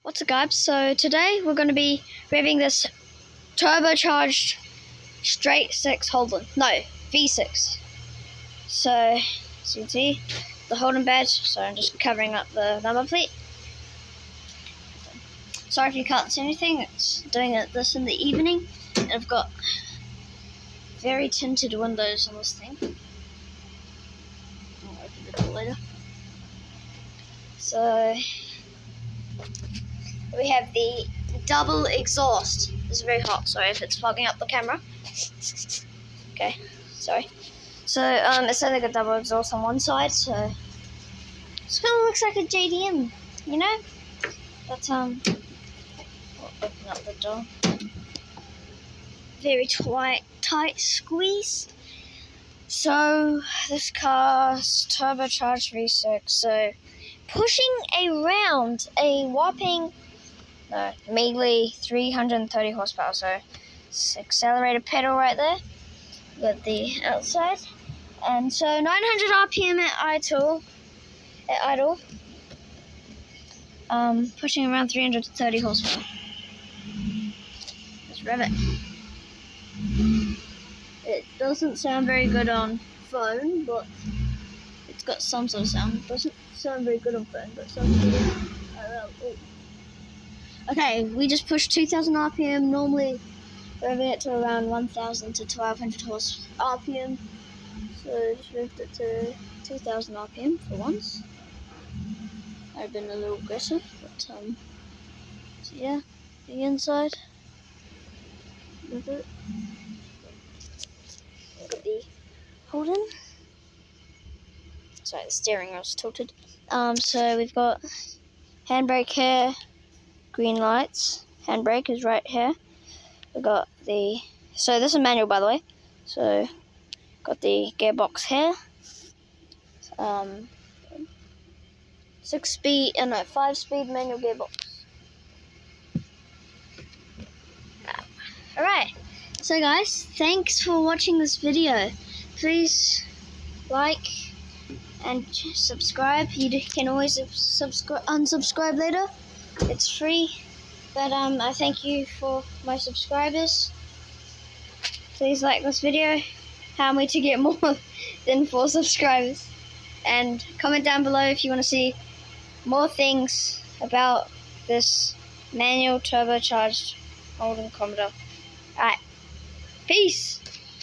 What's up, guys? So today we're going to be revving this turbocharged straight 6 Holden. No, V6. So, as you can see, the Holden badge. So I'm just covering up the number plate. Sorry if you can't see anything. It's doing this in the evening. And I've got very tinted windows on this thing. I'll open the door later. So we have the double exhaust. It's very hot. Sorry if it's fogging up the camera. Okay, sorry. So it's only got double exhaust on one side, so it kind of looks like a JDM, you know. But I'll open up the door. Very tight squeeze. So this car's turbocharged V6. So pushing around a whopping mealy 330 horsepower. So it's accelerator pedal right there. Got the outside, and so 900 RPM at idle. Pushing around 330 horsepower. Let's rev it. It doesn't sound very good on phone, but it's got some sort of sound. It doesn't sound very good on phone, but sounds good. Okay, we just pushed 2,000 RPM. Normally, revving it to around 1,000 to 1,200 RPM. So just revved it to 2,000 RPM for once. I've been a little aggressive, but so yeah, the inside. With it. Got the Holden. Sorry, the steering wheel's tilted. So we've got handbrake here, green lights. Handbrake is right here. We got so this is manual, by the way. So got the gearbox here. 5-speed manual gearbox. Alright, so guys, thanks for watching this video. Please like and subscribe. You can always unsubscribe later. It's free. But I thank you for my subscribers. Please like this video. Help me to get more than 4 subscribers. And comment down below if you want to see more things about this manual turbocharged Holden Commodore. Alright, peace!